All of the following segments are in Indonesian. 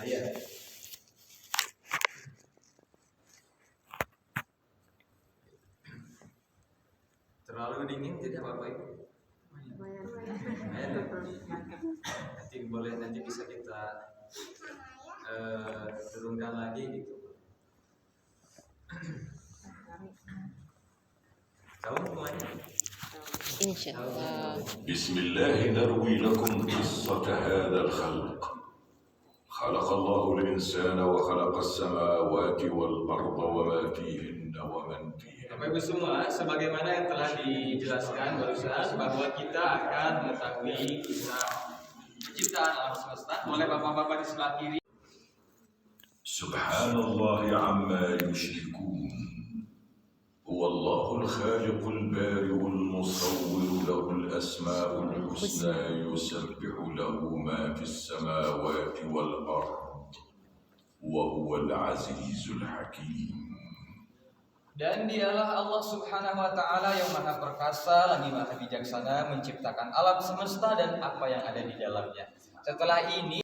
Iya. Terlalu dingin jadi apa-apa itu. Nanti boleh, nanti bisa kita turunkan lagi gitu. Tahu semuanya? Insyaallah. بسم الله نروي لكم قصة هذا الخلق. خلق الله الإنسان وخلق السماوات والأرض وما فيهن ومن فيهن. Bapak Ibu semua, sebagaimana yang telah dijelaskan barusan bahwa kita akan mengetahui kisah penciptaan alam semesta oleh bapak-bapak di sebelah kiri. سبحان الله عما يشركون. هو الله الخالق البارئ المصور له الأسماء الحسنى يسبح له ما في السماوات والأرض وهو العزيز الحكيم. Dan dialah Allah Subhanahu wa Ta'ala yang maha perkasa lagi maha bijaksana menciptakan alam semesta dan apa yang ada di dalamnya. Setelah ini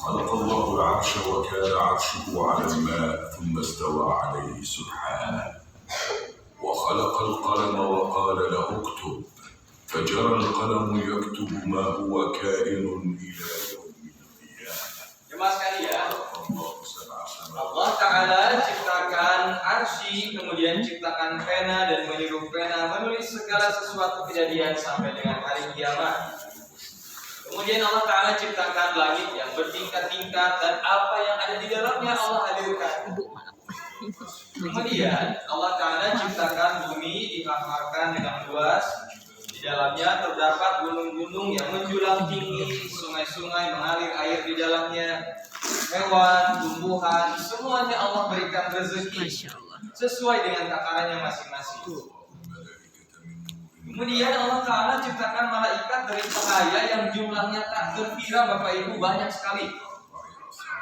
خلق الله العرش وكان عرشه على الماء ثم استوى عليه سبحانه وخلق القلم وقال له اكتب فجرى القلم يكتب ما هو كائن إلى يوم القيامة. jemaah sekalian, الله سبع سماوات. Allah Ta'ala ciptakan arsy, kemudian ciptakan pena dan menyuruh pena menulis segala sesuatu kejadian sampai dengan hari kiamat. Kemudian Allah Ta'ala ciptakan langit yang bertingkat-tingkat dan apa yang ada di dalamnya Allah hadirkan. Kemudian Allah Ta'ala ciptakan bumi dihamarkan dengan luas. Di dalamnya terdapat gunung-gunung yang menjulang tinggi, sungai-sungai mengalir air di dalamnya, hewan, tumbuhan, semuanya Allah berikan rezeki sesuai dengan takarannya masing-masing. Kemudian Allah Ta'ala ciptakan malaikat dari cahaya yang jumlahnya tak terkira, Bapak Ibu, banyak sekali.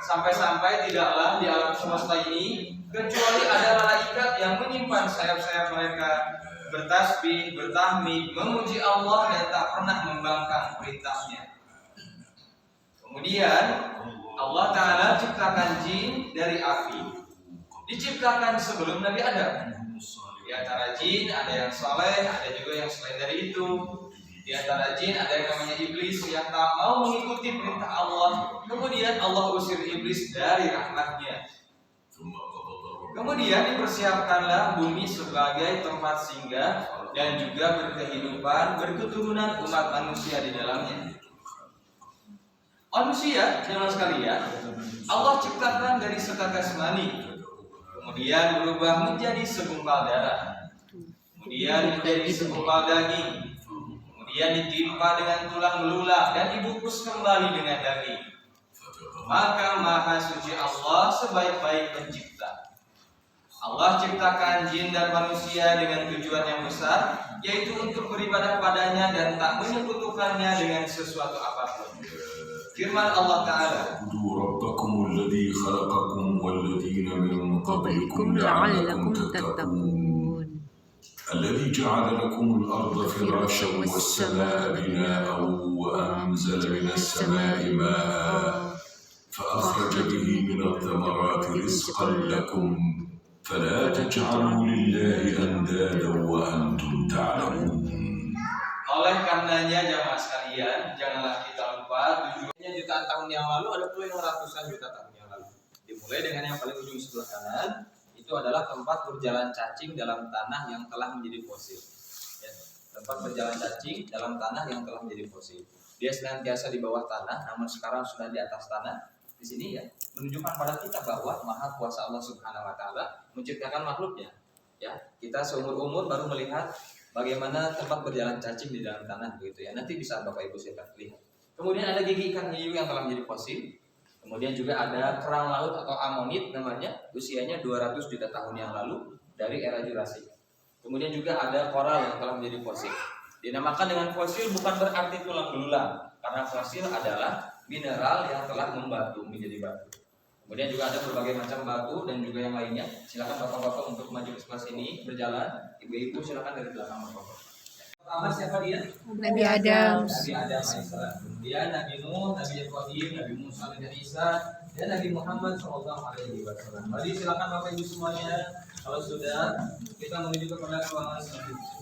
Sampai-sampai tidaklah di alam semesta ini kecuali ada malaikat yang menyimpan sayap-sayap mereka, bertasbih, bertahmid, memuji Allah dan tak pernah membangkang perintahnya. Kemudian Allah Ta'ala ciptakan jin dari api. Diciptakan sebelum Nabi Adam. Di antara jin ada yang saleh, ada juga yang selain dari itu. Di antara jin ada yang namanya iblis yang tak mau mengikuti perintah Allah. Kemudian Allah usir iblis dari rahmatnya. Kemudian dipersiapkanlah bumi sebagai tempat singgah dan juga berkehidupan, berketurunan umat manusia di dalamnya. Manusia, jemaah sekalian, Allah ciptakan dari setetes mani, kemudian berubah menjadi segumpal darah, kemudian menjadi segumpal daging, kemudian ditimpa dengan tulang belulang dan dibungkus kembali dengan daging. Maka Maha Suci Allah sebaik-baik pencipta. Allah ciptakan jin dan manusia dengan tujuan yang besar, yaitu untuk beribadah padanya dan tak menyekutukannya dengan sesuatu apapun. Firman Allah Ta'ala, اعبدوا ربكم الذي خلقكم والذين من قبلكم لعلكم تتقون الذي جعل لكم الأرض فراشا والسماء بناء وأنزل من السماء ماء فأخرج به من الثمرات رزقا لكم فلا تجعلوا لله أندادا وأنتم تعلمون. oleh karenanya jamaah sekalian, janganlah kita lupa tujuannya jutaan tahun yang lalu, ada pula yang ratusan juta tahun yang lalu. Dimulai dengan yang paling ujung sebelah kanan, itu adalah tempat berjalan cacing dalam tanah yang telah menjadi fosil. Ya, tempat berjalan cacing dalam tanah yang telah menjadi fosil. Dia senantiasa di bawah tanah, namun sekarang sudah di atas tanah. Di sini ya menunjukkan pada kita bahwa Maha Kuasa Allah Subhanahu Wa Taala menciptakan makhluknya. Ya, kita seumur umur baru melihat bagaimana tempat berjalan cacing di dalam tanah begitu ya. Nanti bisa Bapak Ibu silakan lihat. Kemudian ada gigi ikan hiu yang telah menjadi fosil. Kemudian juga ada kerang laut atau amonit namanya, usianya 200 juta tahun yang lalu dari era Jurassic. Kemudian juga ada koral yang telah menjadi fosil. Dinamakan dengan fosil bukan berarti tulang belulang, karena fosil adalah mineral yang telah membatu menjadi batu. Kemudian juga ada berbagai macam batu dan juga yang lainnya. Silakan bapak-bapak untuk maju ke sebelah sini berjalan. Ibu-ibu silakan dari belakang bapak-bapak. Pertama siapa dia? Nabi Adam. Nabi Adam alaihissalam. Kemudian Nabi Nuh, Nabi Ibrahim, Nabi Musa dan Isa, dan Nabi Muhammad SAW. Mari silakan bapak ibu semuanya. Kalau sudah, kita menuju kepada ruangan selanjutnya.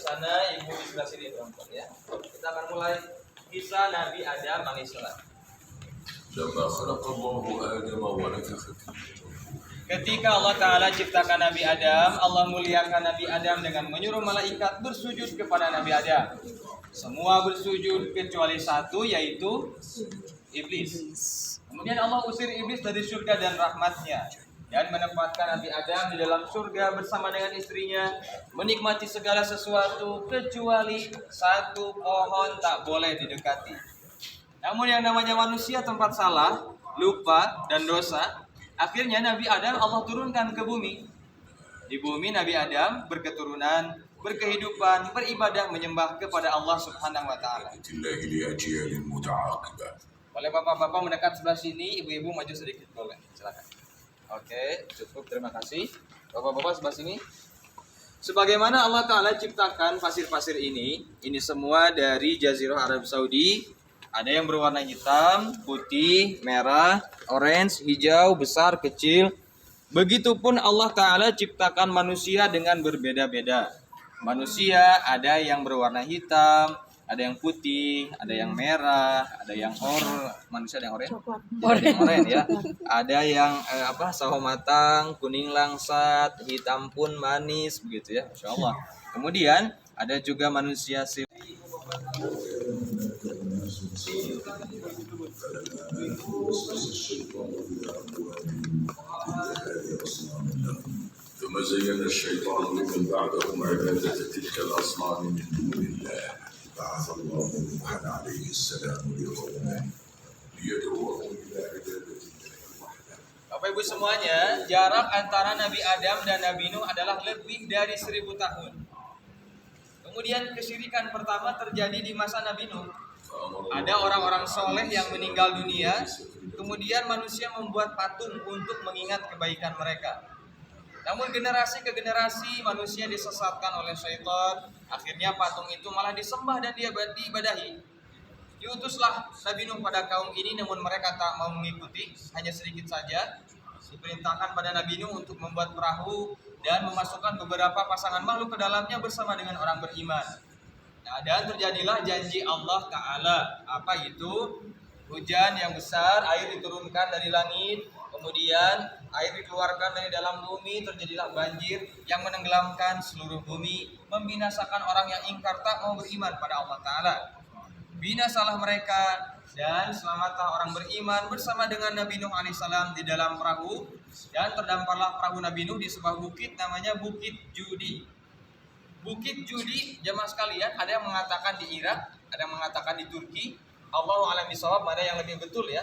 Sana, ibu di sebelah sini teman-teman ya. Kita akan mulai kisah Nabi Adam alaihissalam. Ketika Allah Ta'ala ciptakan Nabi Adam, Allah muliakan Nabi Adam dengan menyuruh malaikat bersujud kepada Nabi Adam. Semua bersujud kecuali satu, yaitu iblis. Kemudian Allah usir iblis dari surga dan rahmatnya, dan menempatkan Nabi Adam di dalam surga bersama dengan istrinya, menikmati segala sesuatu kecuali satu pohon tak boleh didekati. Namun yang namanya manusia tempat salah, lupa, dan dosa. Akhirnya Nabi Adam Allah turunkan ke bumi. Di bumi Nabi Adam berketurunan, berkehidupan, beribadah, menyembah kepada Allah Subhanahu wa Ta'ala. Boleh bapak-bapak mendekat sebelah sini, ibu-ibu maju sedikit boleh, silakan. Oke, cukup, terima kasih. Bapak-bapak sebelah sini. Sebagaimana Allah Ta'ala ciptakan pasir-pasir ini semua dari Jazirah Arab Saudi. Ada yang berwarna hitam, putih, merah, orange, hijau, besar, kecil. Begitupun Allah Ta'ala ciptakan manusia dengan berbeda-beda. Manusia ada yang berwarna hitam, ada yang putih, ada yang merah, ada yang manusia ada yang oranye ya. Ada yang sawo matang, kuning langsat, hitam pun manis begitu ya, Masya Allah. Kemudian ada juga manusia ثم زين الشيطان لمن بعدهم عبادة تلك الأصنام من دون الله بعث الله نوحا عليه السلام لقومه ليدعوهم إلى عبادة الله وحده. Bapak Ibu semuanya, jarak antara Nabi Adam dan Nabi Nuh adalah lebih dari 1000 tahun. Kemudian kesyirikan pertama terjadi di masa Nabi Nuh. Ada orang-orang soleh yang meninggal dunia, kemudian manusia membuat patung untuk mengingat kebaikan mereka. Namun generasi ke generasi manusia disesatkan oleh syaitan. Akhirnya patung itu malah disembah dan diibadahi. Diutuslah Nabi Nuh pada kaum ini, namun mereka tak mau mengikuti, hanya sedikit saja. Diperintahkan pada Nabi Nuh untuk membuat perahu dan memasukkan beberapa pasangan makhluk ke dalamnya bersama dengan orang beriman. Nah, dan terjadilah janji Allah Ta'ala. Apa itu? Hujan yang besar, air diturunkan dari langit, kemudian air dikeluarkan dari dalam bumi, terjadilah banjir yang menenggelamkan seluruh bumi, membinasakan orang yang ingkar tak mau beriman pada Allah Ta'ala. Binasalah mereka dan selamatlah orang beriman bersama dengan Nabi Nuh alaihissalam di dalam perahu, dan terdamparlah perahu Nabi Nuh di sebuah bukit namanya Bukit Judi. Bukit Judi, jemaah sekalian, ada yang mengatakan di Irak, ada yang mengatakan di Turki. Allahu a'lam bishawab, mana yang lebih betul ya.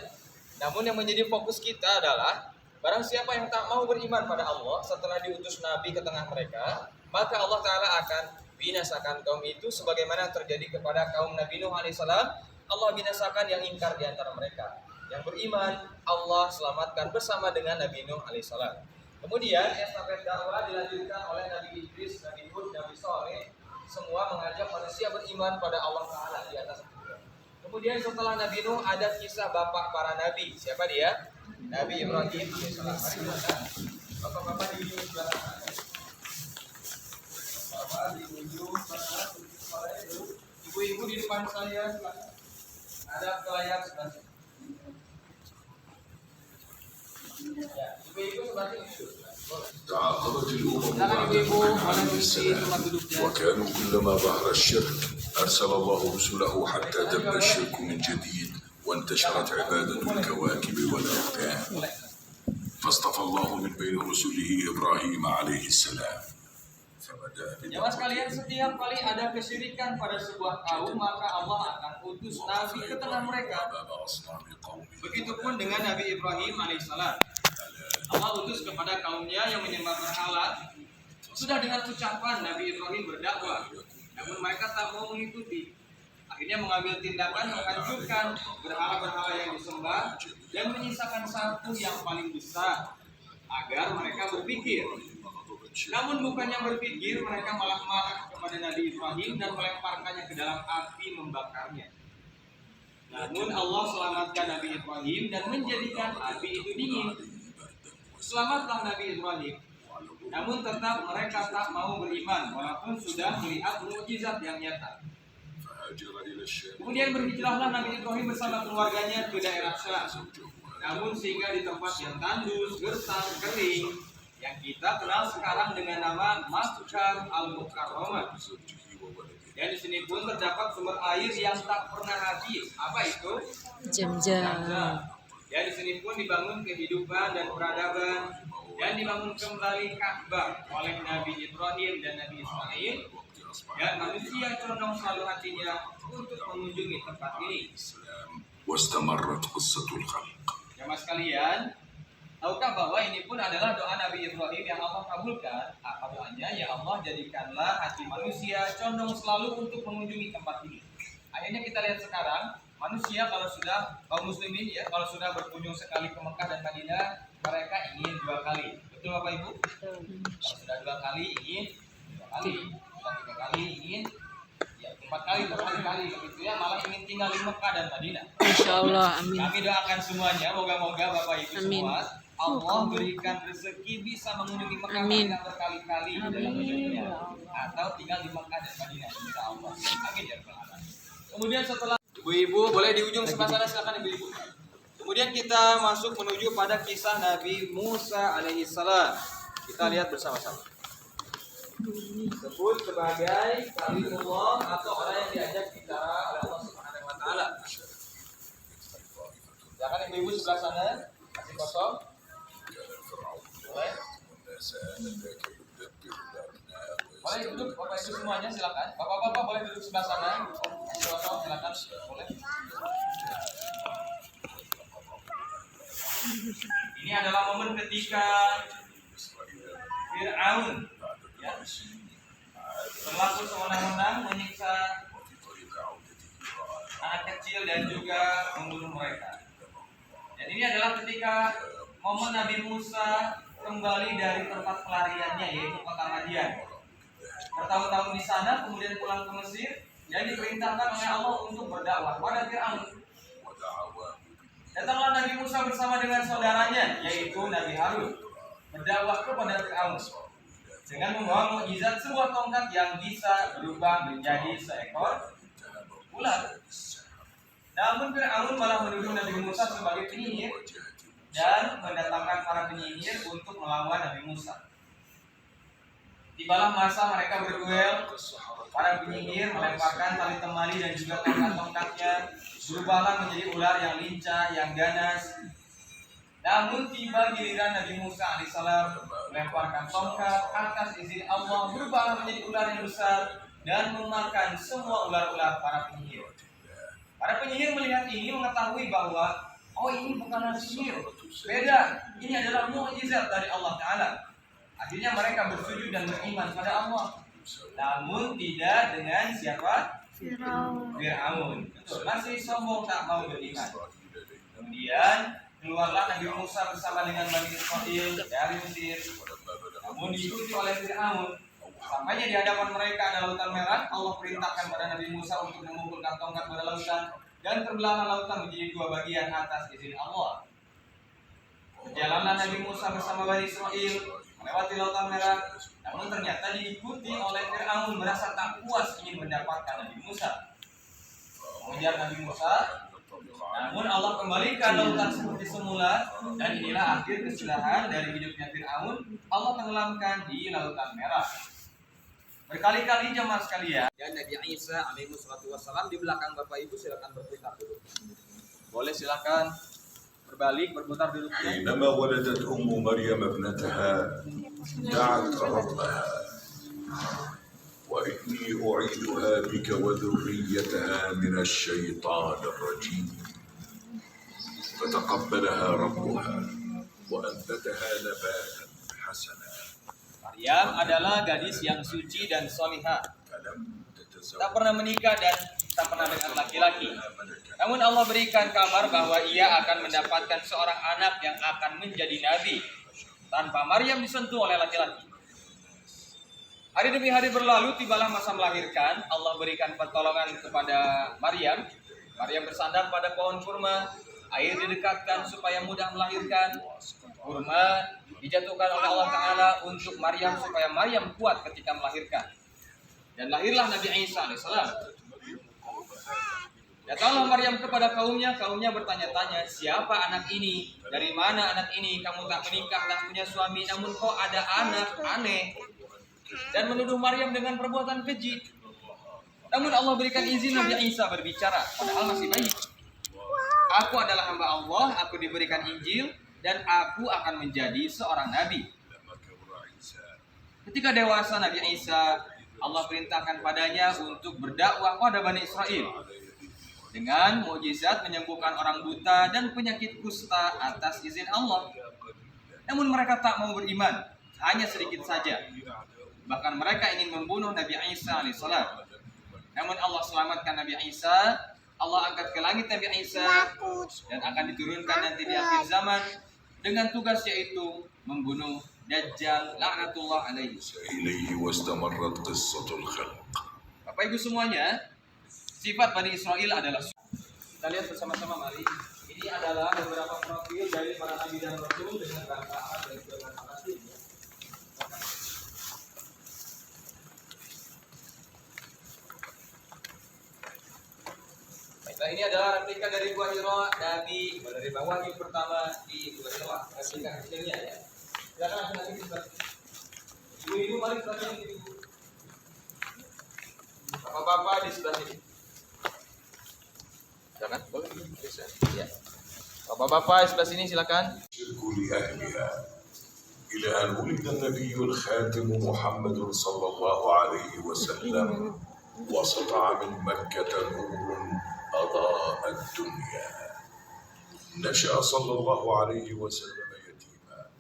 Namun yang menjadi fokus kita adalah barang siapa yang tak mau beriman pada Allah setelah diutus Nabi ke tengah mereka, maka Allah Ta'ala akan binasakan kaum itu sebagaimana terjadi kepada kaum Nabi Nuh alaihissalam. Allah binasakan yang ingkar di antara mereka. Yang beriman, Allah selamatkan bersama dengan Nabi Nuh alaihissalam. Kemudian estafet dakwah dilanjutkan oleh Nabi Idris, Nabi Hud, Nabi Saleh. Semua mengajak manusia beriman pada Allah Ta'ala di atas dunia. Kemudian setelah Nabi Nuh ada kisah bapak para nabi. Siapa dia? Nabi Ibrahim alaihissalam. Bapak-bapak di ujung sebelah kanan. Bapak di ujung sebelah kanan. Ibu-ibu di depan saya. Ada layar sebelah sini. Ya, ibu-ibu sebelah sini. تعاقبت الأمم بعد نوح عليه السلام وكانوا كلما ظهر الشرك أرسل الله رسله حتى دب الشرك من جديد وانتشرت عبادة الكواكب والأوثان فاصطفى الله من بين رسله إبراهيم عليه السلام. Jemaah sekalian, setiap kali ada kesyirikan pada sebuah kaum, maka Allah akan utus nabi ke tengah mereka. Begitupun dengan Nabi Ibrahim alaihissalam. Allah utus kepada kaumnya yang menyembah berhala. Sudah dengan ucapan Nabi Ibrahim berdakwah, namun mereka tak mau mengikuti. Akhirnya mengambil tindakan menghancurkan berhala-berhala yang disembah dan menyisakan satu yang paling besar agar mereka berpikir. Namun bukannya berpikir, mereka malah marah kepada Nabi Ibrahim dan melemparkannya ke dalam api membakarnya. Namun Allah selamatkan Nabi Ibrahim dan menjadikan api itu dingin. Selamatlah Nabi Ibrahim. Namun tetap mereka tak mau beriman walaupun sudah melihat mukjizat yang nyata. Kemudian berhijrahlah Nabi Ibrahim bersama keluarganya ke daerah Syam. Namun singgah di tempat yang tandus, gersang, kering, yang kita kenal sekarang dengan nama Makkah Al-Mukarramah. Dan di sini pun terdapat sumber air yang tak pernah habis. Apa itu? Zam-zam. Dan di sini pun dibangun kehidupan dan peradaban, dan dibangun kembali Ka'bah oleh Nabi Ibrahim dan Nabi Ismail. Dan manusia condong selalu hatinya untuk mengunjungi tempat ini. واستمرت قصة الخلق. Jemaah sekalian, tahukah bahwa ini pun adalah doa Nabi Ibrahim yang Allah kabulkan? Apa doanya? Ya Allah, jadikanlah hati manusia condong selalu untuk mengunjungi tempat ini. Akhirnya kita lihat sekarang, manusia kalau sudah, kaum muslimin ya, kalau sudah berkunjung sekali ke Mekah dan Madinah, mereka ingin 2 kali. Betul Bapak Ibu? Kalau sudah 2 kali ingin 2 kali, sudah 3 kali ingin ya 4 kali, berkali-kali begitu ya, malah ingin tinggal di Mekah dan Madinah. Insya Allah, amin. Kami doakan semuanya, moga-moga Bapak Ibu Amin. semua Allah berikan rezeki bisa mengunjungi Mekah Amin. Madinah berkali-kali dalam hidupnya, atau tinggal di Mekah dan Madinah, insya Allah. Amin ya rabbal alamin. Kemudian setelah ibu-ibu boleh di ujung sebelah sana, silakan ibu-ibu. Kemudian kita masuk menuju pada kisah Nabi Musa alaihissalam. Kita lihat bersama-sama. Disebut sebagai kalimullah atau orang yang diajak bicara oleh Allah Subhanahu wa taala. Silakan ibu-ibu sebelah sana, masih kosong. Boleh? Boleh duduk Bapak Ibu semuanya, silakan. Bapak-bapak boleh duduk sebelah sana. Masih kosong, silakan. Boleh. Ini adalah momen ketika Fir'aun ya, berlaku sewenang-wenang menyiksa anak kecil dan juga membunuh mereka. Dan ini adalah ketika momen Nabi Musa kembali dari tempat pelariannya, yaitu kota Madian. Bertahun-tahun di sana, kemudian pulang ke Mesir dan diperintahkan oleh Allah untuk berdakwah pada Fir'aun. Datanglah Nabi Musa bersama dengan saudaranya, yaitu Nabi Harun, berdakwah kepada Fir'aun dengan membawa mukjizat sebuah tongkat yang bisa berubah menjadi seekor ular. Namun Fir'aun malah menuduh Nabi Musa sebagai penyihir dan mendatangkan para penyihir untuk melawan Nabi Musa. Tibalah masa mereka berduel. Para penyihir melemparkan tali temali dan juga tongkat-tongkatnya, berubahlah menjadi ular yang lincah, yang ganas. Namun tiba giliran Nabi Musa alaihissalam melemparkan tongkat atas izin Allah, berubahlah menjadi ular yang besar dan memakan semua ular-ular para penyihir. Para penyihir melihat ini mengetahui bahwa ini bukanlah sihir, beda, ini adalah mukjizat dari Allah Ta'ala. Akhirnya mereka bersujud dan beriman pada Allah. Namun tidak dengan siapa? Fir'aun. Betul, masih sombong tak mau beriman. Kemudian keluarlah Nabi Musa bersama dengan Bani Israil dari Mesir. Namun diikuti oleh Fir'aun. Sampainya di hadapan mereka ada lautan merah. Allah perintahkan pada Nabi Musa untuk memukulkan tongkat pada lautan, dan terbelahlah lautan menjadi 2 bagian atas izin Allah. Berjalanlah Nabi Musa bersama Bani Israil melewati lautan merah. Namun ternyata diikuti oleh Fir'aun, merasa tak puas ingin mendapatkan Nabi Musa, mengejar Nabi Musa. Namun Allah kembalikan lautan seperti semula, dan inilah akhir kesilahan dari hidupnya Fir'aun. Allah tenggelamkan di lautan merah. Berkali-kali jemaah sekalian, dan Nabi Isa alaihi wassalam di belakang Bapak Ibu, silakan berputar dulu. Boleh silakan berbalik, berputar dulu. حينما ولدت أم مريم ابنتها دعت ربها وإني أعيدها بك وذريتها من الشيطان الرجيم فتقبلها ربها وأنبتها نباتا حسنا Maryam adalah gadis yang suci dan solihah, فلم تتزوج tak pernah menikah dan tak pernah dengan laki-laki. Namun Allah berikan kabar bahwa ia akan mendapatkan seorang anak yang akan menjadi nabi tanpa Maryam disentuh oleh laki-laki. Hari demi hari berlalu, tibalah masa melahirkan. Allah berikan pertolongan kepada Maryam. Maryam bersandar pada pohon kurma, air didekatkan supaya mudah melahirkan. Kurma dijatuhkan oleh Allah Ta'ala untuk Maryam supaya Maryam kuat ketika melahirkan. Dan lahirlah Nabi Isa alaihissalam. Datanglah Maryam kepada kaumnya bertanya-tanya, siapa anak ini? Dari mana anak ini? Kamu tak menikah, tak punya suami, namun kok ada anak? Aneh. Dan menuduh Maryam dengan perbuatan keji. Namun Allah berikan izin Nabi Isa berbicara, padahal masih bayi. Aku adalah hamba Allah, aku diberikan Injil, dan aku akan menjadi seorang nabi. Ketika dewasa Nabi Isa, Allah perintahkan padanya untuk berdakwah pada Bani Israel dengan mukjizat menyembuhkan orang buta dan penyakit kusta atas izin Allah. Namun mereka tak mau beriman, hanya sedikit saja. Bahkan mereka ingin membunuh Nabi Isa alaihissalam. Namun Allah selamatkan Nabi Isa. Allah angkat ke langit Nabi Isa dan akan diturunkan nanti di akhir zaman dengan tugas yaitu membunuh Dajjal laknatullah alaihi. إليه واستمرت قصة الخلق. Bapak Ibu semuanya, sifat Bani Israel adalah. Kita lihat bersama-sama mari. Ini adalah beberapa profil dari para nabi dan rasul dengan bahasa Arab dan juga bahasa Latin. Baiklah, ini adalah replika dari Gua Hira, Nabi dari bawah yang pertama di Gua Hira, replika kecilnya ya. Silakan langsung lagi di sebelah sini. Ibu-ibu mari sebelah sini. Bapak-bapak di sebelah sini. Silakan, boleh bisa. Ya. Bapak-bapak di sebelah sini silakan. شرك لأهلها إلى أن ولد النبي الخاتم محمد صلى الله عليه وسلم وسطع من مكة نور أضاء الدنيا نشأ صلى الله عليه وسلم يتيما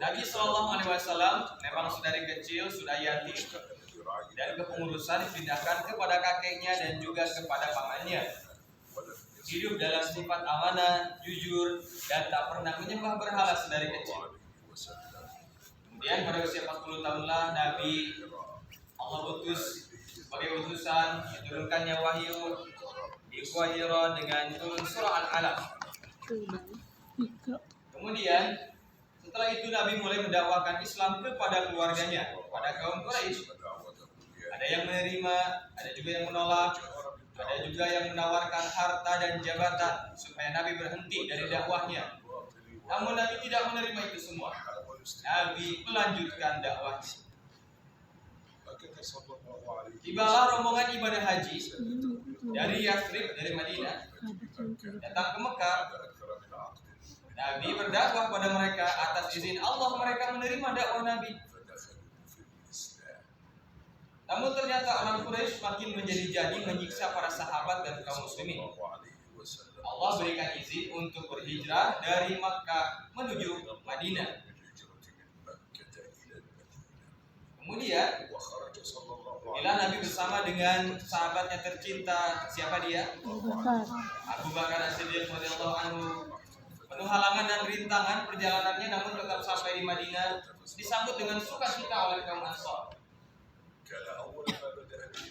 Nabi Shallallahu Alaihi Wasallam memang dari kecil sudah yatim dan kepengurusan dipindahkan kepada kakeknya dan juga kepada pamannya. Hidup dalam sifat amanah, jujur, dan tak pernah menyembah berhala sedari kecil. Kemudian pada usia 40 tahunlah Nabi Allah utus sebagai utusan diturunkannya wahyu di Gua Hira dengan turun surah Al-Alaq. Kemudian setelah itu Nabi mulai mendakwahkan Islam kepada keluarganya, kepada kaum Quraisy. Ada yang menerima, ada juga yang menolak, ada juga yang menawarkan harta dan jabatan supaya Nabi berhenti dari dakwahnya. Namun Nabi tidak menerima itu semua. Nabi melanjutkan dakwahnya. Tibalah rombongan ibadah haji dari Yathrib, dari Madinah, datang ke Mekah. Nabi berdakwah pada mereka atas izin Allah, mereka menerima dakwah Nabi. Namun ternyata orang Quraisy makin menjadi-jadi menyiksa para sahabat dan kaum muslimin. Allah berikan izin untuk berhijrah dari Makkah menuju Madinah. Kemudian bila Nabi bersama dengan sahabatnya tercinta, siapa dia? Abu Bakar As-Siddiq radhiyallahu anhu. Penuh halangan dan rintangan perjalanannya, namun tetap sampai di Madinah, disambut dengan sukacita oleh kaum Ansar.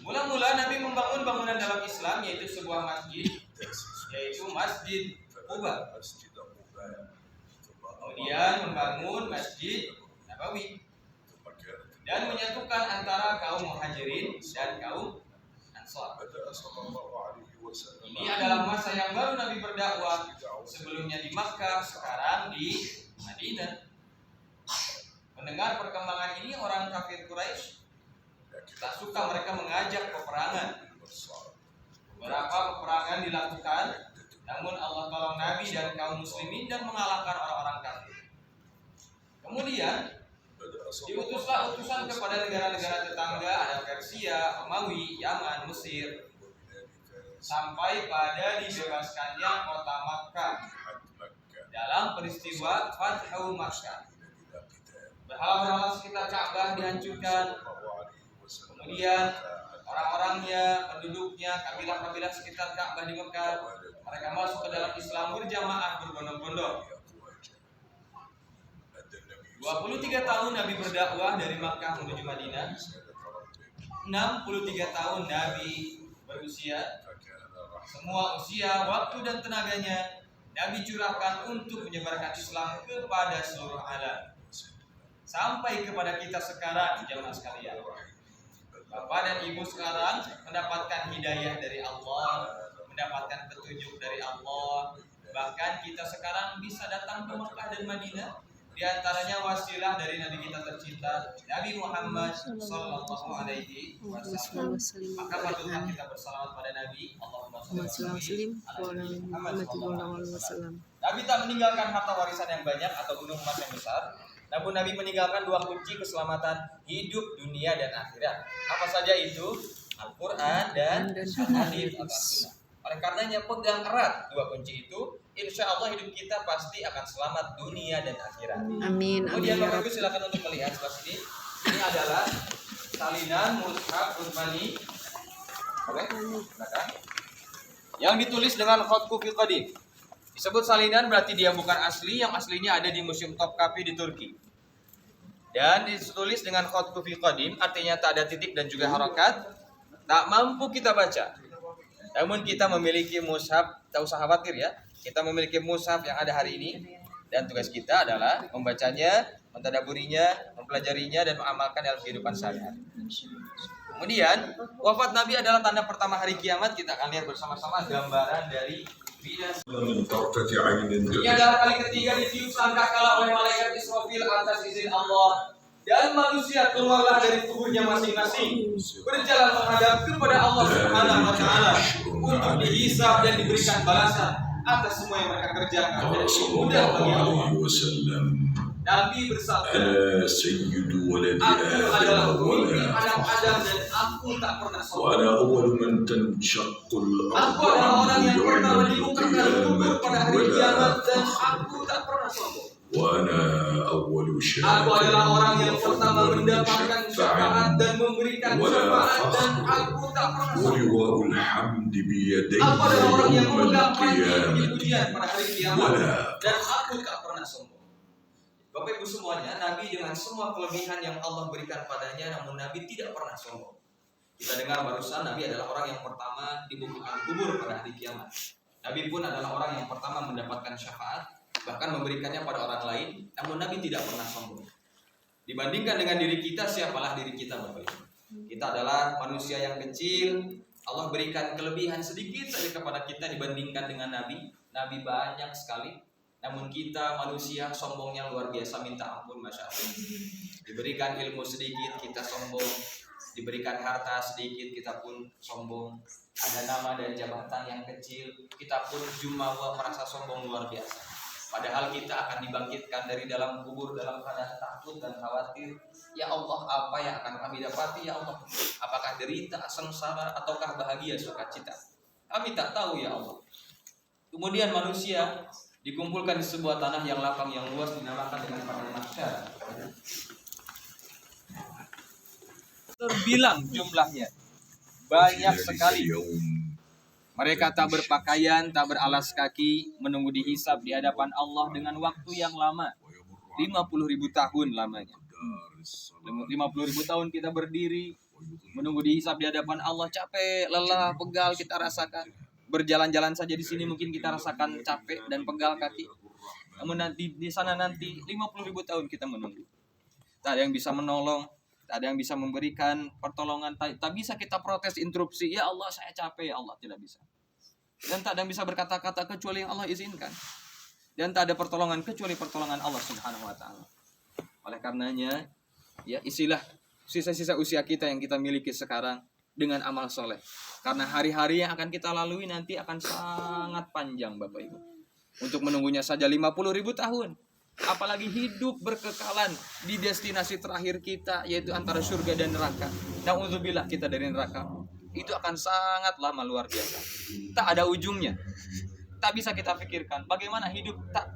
Mula-mula Nabi membangun bangunan dalam Islam, yaitu sebuah masjid, yaitu Masjid Quba. Kemudian membangun Masjid Nabawi dan menyatukan antara kaum Muhajirin dan kaum Ansar. Ini adalah masa yang baru Nabi berdakwah, sebelumnya di Makkah, sekarang di Madinah. Mendengar perkembangan ini, orang kafir Quraisy tak suka mereka mengajak peperangan. Beberapa peperangan dilakukan, namun Allah tolong Nabi dan kaum muslimin dan mengalahkan orang-orang kafir. Kemudian diutuslah utusan kepada negara-negara tetangga, ada Persia, Romawi, Yaman, Mesir, sampai pada dibebaskannya kota Makkah. dalam peristiwa Fathu Makkah. Berhala-berhala sekitar Ka'bah dihancurkan. Kemudian orang-orangnya, penduduknya, kabilah-kabilah sekitar Ka'bah di Mekah, mereka masuk ke dalam Islam berjamaah berbondong-bondong. 23 tahun Nabi berdakwah dari Makkah menuju Madinah. 63 tahun Nabi berusia. Semua usia, waktu dan tenaganya Nabi curahkan untuk menyebarkan Islam kepada seluruh alam. Sampai kepada kita sekarang, jemaah sekalian. Bapak dan Ibu sekarang mendapatkan hidayah dari Allah, mendapatkan petunjuk dari Allah. Bahkan kita sekarang bisa datang ke Mekah dan Madinah. Di antaranya wasilah dari Nabi kita tercinta, Nabi Muhammad Sallallahu Alaihi Wasallam. Maka patutlah kita bersalawat pada Nabi. Allahumma sholli ala Muhammad wasallam. Nabi tak meninggalkan harta warisan yang banyak atau gunung emas yang besar. Namun Nabi meninggalkan dua kunci keselamatan hidup, dunia, dan akhirat. Apa saja itu? Al-Quran dan hadis atau sunnah. Oleh karenanya pegang erat dua kunci itu, insya Allah hidup kita pasti akan selamat dunia dan akhirat. Amin. Kemudian Bapak Ibu silakan untuk melihat sebelah sini. Ini adalah salinan mushaf Utsmani. Oke, silakan. Yang ditulis dengan khatku fil qadim. Disebut salinan berarti dia bukan asli, yang aslinya ada di Museum Topkapi di Turki. Dan ditulis dengan khatku fil qadim, artinya tak ada titik dan juga harokat. Tak mampu kita baca. Namun kita memiliki mushaf, tak usah khawatir ya. Kita memiliki mushaf yang ada hari ini. Dan tugas kita adalah membacanya, mentadaburinya, mempelajarinya, dan mengamalkan dalam kehidupan sehari-hari. Kemudian, wafat Nabi adalah tanda pertama hari kiamat. Kita akan lihat bersama-sama gambaran dari bidas. Ini adalah kali ketiga ditiup sangkakala oleh malaikat Israfil atas izin Allah. Dan manusia keluarlah dari tubuhnya masing-masing, berjalan menghadap kepada Allah Subhanahu wa Ta'ala untuk dihisab dan diberikan balasan atas semua yang mereka kerjakan. Mudah bagi Allah. Nabi bersabda, aku adalah pemimpin anak Adam dan aku tak pernah sombong. Aku adalah orang yang pertama dibukakan kubur pada hari kiamat dan aku tak pernah sombong. Aku adalah orang yang pertama mendapatkan syafaat dan memberikan syafaat dan aku tak pernah sombong. Aku adalah orang yang memegang panji pujian pada hari kiamat dan aku tak pernah sombong. Bapak Ibu semuanya, Nabi dengan semua kelebihan yang Allah berikan padanya, namun Nabi tidak pernah sombong. Kita dengar barusan Nabi adalah orang yang pertama dibukakan kubur pada hari kiamat. Nabi pun adalah orang yang pertama mendapatkan syafaat, bahkan memberikannya pada orang lain, namun Nabi tidak pernah sombong. Dibandingkan dengan diri kita, siapalah diri kita Bapak Ibu? Kita adalah manusia yang kecil. Allah berikan kelebihan sedikit saja kepada kita dibandingkan dengan Nabi. Nabi banyak sekali. Namun kita manusia sombongnya luar biasa, minta ampun, Masya Allah. Diberikan ilmu sedikit, kita sombong. Diberikan harta sedikit, kita pun sombong. Ada nama dan jabatan yang kecil, kita pun jumawa merasa sombong luar biasa. Padahal kita akan dibangkitkan dari dalam kubur dalam keadaan takut dan khawatir. Ya Allah, apa yang akan kami dapati ya Allah? Apakah derita, sengsara, ataukah bahagia, sukacita? Kami tak tahu ya Allah. Kemudian manusia dikumpulkan di sebuah tanah yang lapang yang luas dinamakan dengan padang mahsyar. Terbilang jumlahnya banyak sekali. Mereka tak berpakaian, tak beralas kaki, menunggu dihisab di hadapan Allah dengan waktu yang lama. 50.000 tahun lamanya. 50.000 tahun kita berdiri menunggu dihisab di hadapan Allah, capek, lelah, pegal kita rasakan. Berjalan-jalan saja di sini mungkin kita rasakan capek dan pegal kaki. Namun di sana nanti 50.000 tahun kita menunggu. Tak ada yang bisa menolong, tak ada yang bisa memberikan pertolongan, tak bisa kita protes interupsi. Ya Allah, saya capek, ya Allah, tidak bisa. Dan tak ada yang bisa berkata-kata kecuali yang Allah izinkan. Dan tak ada pertolongan kecuali pertolongan Allah Subhanahu wa Ta'ala. Oleh karenanya, ya isilah sisa-sisa usia kita yang kita miliki sekarang dengan amal soleh. Karena hari-hari yang akan kita lalui nanti akan sangat panjang Bapak Ibu. Untuk menunggunya saja 50.000 tahun. Apalagi hidup berkekalan di destinasi terakhir kita, yaitu antara surga dan neraka. Na'udzubillah kita dari neraka. Itu akan sangat lama luar biasa. Tak ada ujungnya. Tak bisa kita pikirkan bagaimana hidup tak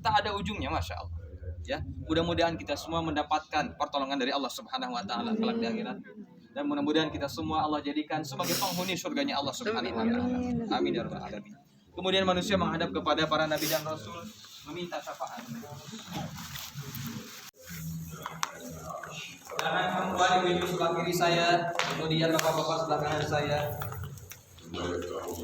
tak ada ujungnya, masya Allah. Ya, mudah-mudahan kita semua mendapatkan pertolongan dari Allah Subhanahu Wa Taala kelak di akhirat. Dan mudah-mudahan kita semua Allah jadikan sebagai penghuni surganya Allah Subhanahu Wa Taala. Amin ya rabbal alamin. Kemudian manusia menghadap kepada para nabi dan rasul meminta syafaat. Jangan perempuan ibu-ibu sebelah kiri saya, kemudian bapak-bapak sebelah kanan saya.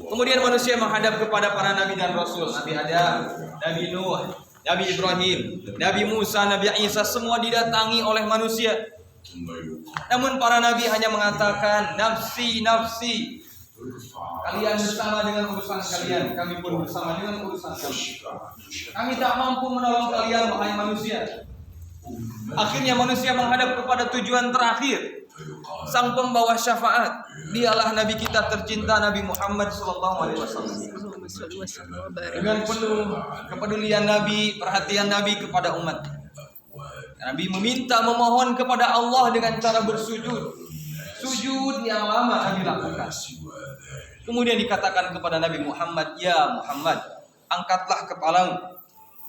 Kemudian manusia menghadap kepada para nabi dan rasul. Nabi Adam, Nabi Nuh, Nabi Ibrahim, Nabi Musa, Nabi Isa, semua didatangi oleh manusia. Namun para nabi hanya mengatakan, nafsi, nafsi. Kalian bersama dengan urusan kalian, kami pun bersama dengan urusan kami. Kami tak mampu menolong kalian, wahai manusia. Akhirnya manusia menghadap kepada tujuan terakhir, sang pembawa syafaat. Dialah Nabi kita tercinta, Nabi Muhammad SAW. Dengan penuh kepedulian Nabi, perhatian Nabi kepada umat, Nabi meminta, memohon kepada Allah dengan cara bersujud. Sujud yang lama Nabi lakukan. Kemudian dikatakan kepada Nabi Muhammad, ya Muhammad, angkatlah kepalamu.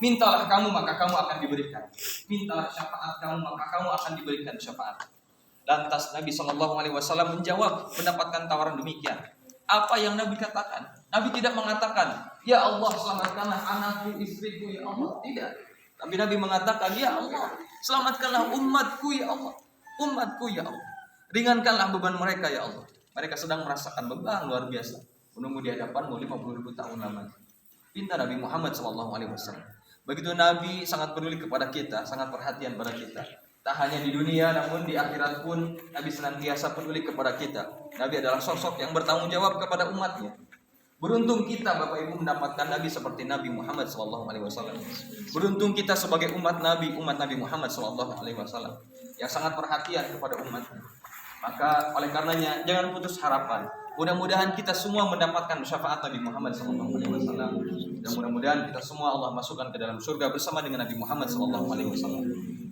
Mintalah kamu, maka kamu akan diberikan. Mintalah syafaat kamu, maka kamu akan diberikan syafaat. Lantas Nabi SAW menjawab, mendapatkan tawaran demikian. Apa yang Nabi katakan? Nabi tidak mengatakan, ya Allah selamatkanlah anakku, istriku, ya Allah. Tidak. Tapi Nabi mengatakan, ya Allah selamatkanlah umatku, ya Allah. Umatku, ya Allah. Ringankanlah beban mereka, ya Allah. Mereka sedang merasakan beban luar biasa. Menunggu di hadapanmu 50.000 tahun lamanya. Pinta Nabi Muhammad SAW. Begitu Nabi sangat peduli kepada kita, sangat perhatian pada kita. Tak hanya di dunia, namun di akhirat pun Nabi senantiasa peduli kepada kita. Nabi adalah sosok yang bertanggung jawab kepada umatnya. Beruntung kita Bapak Ibu mendapatkan Nabi seperti Nabi Muhammad SAW. Beruntung kita sebagai umat Nabi Muhammad SAW yang sangat perhatian kepada umatnya. Maka oleh karenanya jangan putus harapan. Mudah-mudahan kita semua mendapatkan syafaat Nabi Muhammad SAW, dan mudah-mudahan kita semua Allah masukkan ke dalam surga bersama dengan Nabi Muhammad SAW.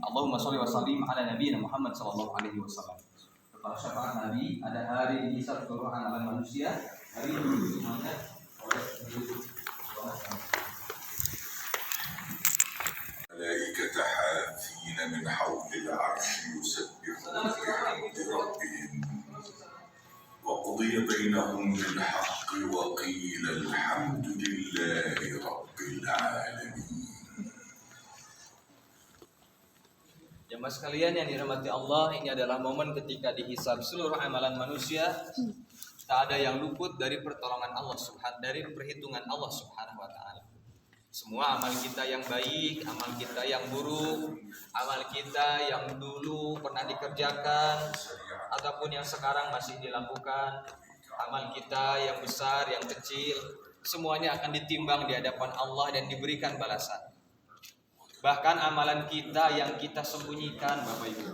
Allahumma sholli wa sallim ala nabiyina Muhammad SAW. Setelah syafaat Nabi, ada hari dihisab seluruh anak manusia. Hari ini semuanya oleh الملائكة حافين من حول العرش يسبحون بحمد ربهم وقضي بينهم بالحق وقيل الحمد لله رب العالمين. Jemaah sekalian yang dirahmati Allah, ini adalah momen ketika dihisab seluruh amalan manusia. Tak ada yang luput dari pertolongan Allah Subhanahu, dari perhitungan Allah Subhanahu wa taala. Semua amal kita yang baik, amal kita yang buruk, amal kita yang dulu pernah dikerjakan ataupun yang sekarang masih dilakukan, amal kita yang besar, yang kecil, semuanya akan ditimbang di hadapan Allah dan diberikan balasan. Bahkan amalan kita yang kita sembunyikan, Bapak Ibu,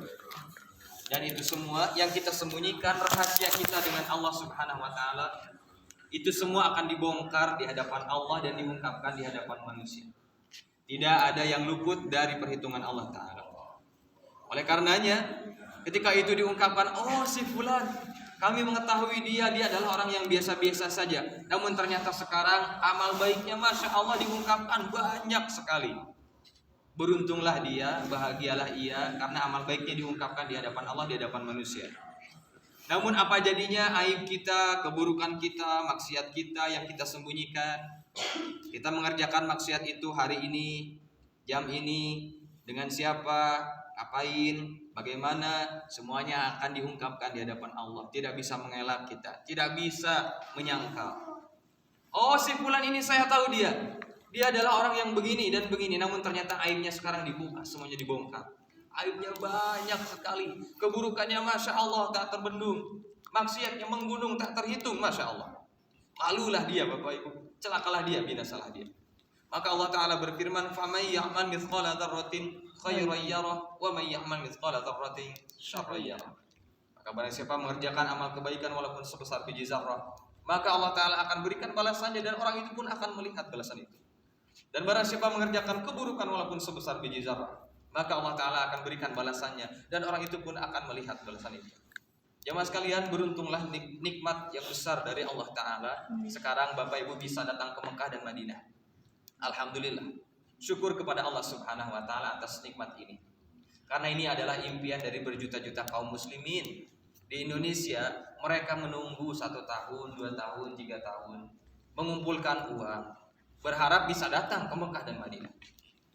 dan itu semua yang kita sembunyikan, rahasia kita dengan Allah Subhanahu wa taala, itu semua akan dibongkar di hadapan Allah dan diungkapkan di hadapan manusia. Tidak ada yang luput dari perhitungan Allah Ta'ala. Oleh karenanya, ketika itu diungkapkan, oh si fulan, kami mengetahui dia adalah orang yang biasa-biasa saja. Namun ternyata sekarang amal baiknya Masya Allah diungkapkan banyak sekali. Beruntunglah dia, bahagialah ia, karena amal baiknya diungkapkan di hadapan Allah, di hadapan manusia. Namun apa jadinya aib kita, keburukan kita, maksiat kita yang kita sembunyikan. Kita mengerjakan maksiat itu hari ini, jam ini, dengan siapa, ngapain, bagaimana, semuanya akan diungkapkan di hadapan Allah. Tidak bisa mengelak kita, tidak bisa menyangkal. Oh si fulan ini saya tahu dia adalah orang yang begini dan begini. Namun ternyata aibnya sekarang dibuka, semuanya dibongkar. Aibnya banyak sekali, keburukannya Masya Allah tak terbendung, maksiatnya menggunung tak terhitung, Masya Allah. Malulah dia Bapak Ibu, celakalah dia, binasalah dia. Maka Allah Ta'ala berfirman, فَمَنْ يَعْمَلْ مِثْقَالَ ذَرَّةٍ خَيْرًا يَرَهُ وَمَنْ يَعْمَلْ مِثْقَالَ ذَرَّةٍ شَرًّا يَرَهُ. Maka barang siapa mengerjakan amal kebaikan walaupun sebesar biji zarrah, maka Allah Ta'ala akan berikan balasannya dan orang itu pun akan melihat balasan itu. Dan barang siapa mengerjakan keburukan walaupun sebesar biji zarrah, maka Allah Ta'ala akan berikan balasannya dan orang itu pun akan melihat balasan itu. Jemaah sekalian, beruntunglah nikmat yang besar dari Allah Ta'ala. Sekarang Bapak Ibu bisa datang ke Mekah dan Madinah. Alhamdulillah. Syukur kepada Allah Subhanahu wa taala atas nikmat ini. Karena ini adalah impian dari berjuta-juta kaum muslimin di Indonesia. Mereka menunggu 1 tahun, 2 tahun, 3 tahun mengumpulkan uang, berharap bisa datang ke Mekah dan Madinah.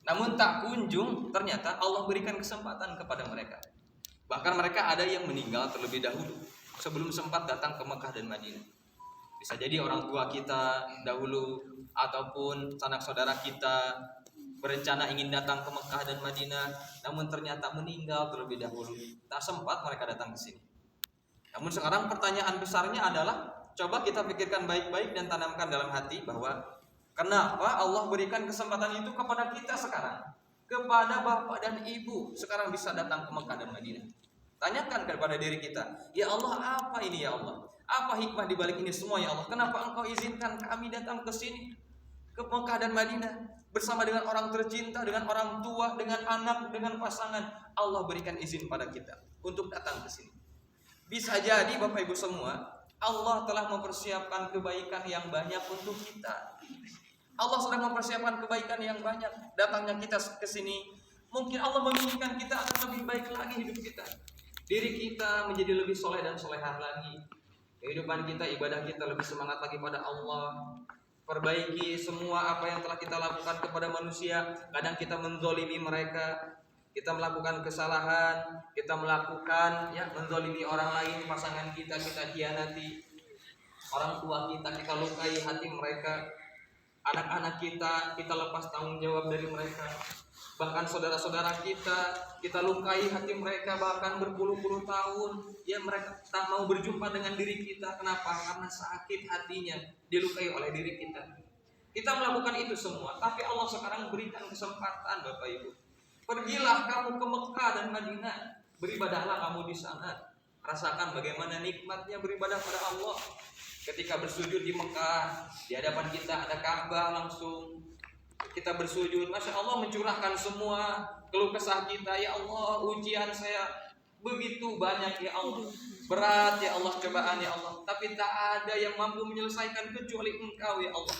Namun tak kunjung, ternyata Allah berikan kesempatan kepada mereka. Bahkan mereka ada yang meninggal terlebih dahulu sebelum sempat datang ke Mekah dan Madinah. Bisa jadi orang tua kita dahulu ataupun sanak saudara kita berencana ingin datang ke Mekah dan Madinah, namun ternyata meninggal terlebih dahulu. Tak sempat mereka datang ke sini. Namun sekarang pertanyaan besarnya adalah, coba kita pikirkan baik-baik dan tanamkan dalam hati bahwa kenapa Allah berikan kesempatan itu kepada kita sekarang, kepada bapak dan ibu sekarang bisa datang ke Mekah dan Madinah. Tanyakan kepada diri kita, ya Allah, apa ini ya Allah? Apa hikmah di balik ini semua ya Allah? Kenapa Engkau izinkan kami datang ke sini, ke Mekah dan Madinah, bersama dengan orang tercinta, dengan orang tua, dengan anak, dengan pasangan. Allah berikan izin pada kita untuk datang ke sini. Bisa jadi Bapak Ibu semua, Allah telah mempersiapkan kebaikan yang banyak untuk kita. Allah sedang mempersiapkan kebaikan yang banyak. Datangnya kita ke sini, mungkin Allah menginginkan kita akan lebih baik lagi hidup kita. Diri kita menjadi lebih soleh dan solehah lagi. Kehidupan kita, ibadah kita lebih semangat lagi pada Allah. Perbaiki semua apa yang telah kita lakukan kepada manusia. Kadang kita menzolimi mereka, kita melakukan kesalahan, kita melakukan menzolimi orang lain, pasangan kita khianati, orang tua kita lukai hati mereka, anak-anak kita lepas tanggung jawab dari mereka, bahkan saudara-saudara kita lukai hati mereka bahkan berpuluh-puluh tahun. Ya, mereka tak mau berjumpa dengan diri kita. Kenapa? Karena sakit hatinya, dilukai oleh diri kita. Kita melakukan itu semua, tapi Allah sekarang berikan kesempatan Bapak Ibu. Pergilah kamu ke Mekah dan Madinah, beribadahlah kamu di sana. Rasakan bagaimana nikmatnya beribadah pada Allah. Ketika bersujud di Mekah, di hadapan kita ada Ka'bah langsung. Kita bersujud, Masya Allah mencurahkan semua keluh kesah kita. Ya Allah, ujian saya begitu banyak ya Allah, berat ya Allah, cobaan ya Allah, tapi tak ada yang mampu menyelesaikan kecuali Engkau ya Allah.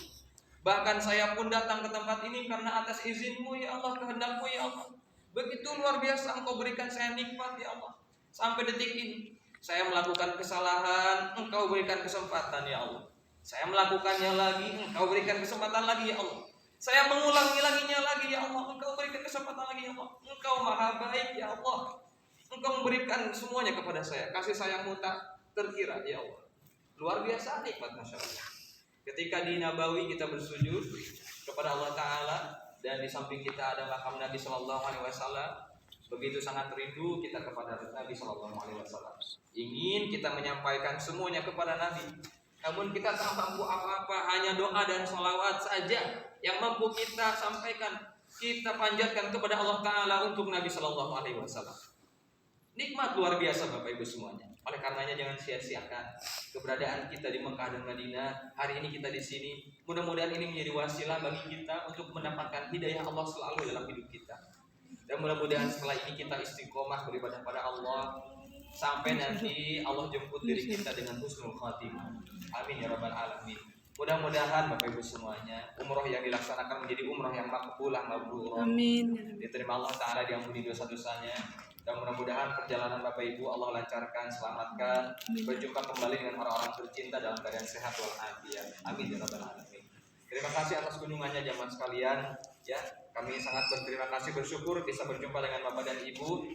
Bahkan saya pun datang ke tempat ini karena atas izin-Mu ya Allah, kehendak-Mu ya Allah. Begitu luar biasa Engkau berikan saya nikmat ya Allah. Sampai detik ini saya melakukan kesalahan, Engkau berikan kesempatan ya Allah. Saya melakukannya lagi, Engkau berikan kesempatan lagi ya Allah. Saya mengulangi-laginya lagi ya Allah, Engkau berikan kesempatan lagi ya Allah. Engkau maha baik ya Allah. Engkau memberikan semuanya kepada saya. Kasih sayang-Mu tak terkira ya Allah. Luar biasa nikmat, Masya Allah. Ketika di Nabawi kita bersujud kepada Allah Ta'ala, dan di samping kita ada makam Nabi SAW, begitu sangat rindu kita kepada Nabi SAW. Ingin kita menyampaikan semuanya kepada Nabi, namun kita tak mampu apa-apa. Hanya doa dan sholawat saja yang mampu kita sampaikan, kita panjatkan kepada Allah Ta'ala untuk Nabi SAW. Nikmat luar biasa Bapak Ibu semuanya. Oleh karenanya jangan sia-siakan keberadaan kita di Mekah dan Madinah. Hari ini kita di sini, mudah-mudahan ini menjadi wasilah bagi kita untuk mendapatkan hidayah Allah selalu dalam hidup kita. Dan mudah-mudahan setelah ini kita istiqomah beribadah pada Allah sampai nanti Allah jemput diri kita dengan husnul khatimah. Amin ya rabbal alamin. Mudah-mudahan Bapak Ibu semuanya, umroh yang dilaksanakan menjadi umroh yang makbulah, mabrurah. Amin. Diterima Allah Ta'ala, diampuni dosa-dosanya. Dan mudah-mudahan perjalanan Bapak Ibu Allah lancarkan, selamatkan, berjumpa kembali dengan orang-orang tercinta dalam keadaan sehat walafiat. Amin ya rabbal alamin. Terima kasih atas kunjungannya jamaah sekalian. Ya, kami sangat berterima kasih, bersyukur bisa berjumpa dengan Bapak dan Ibu.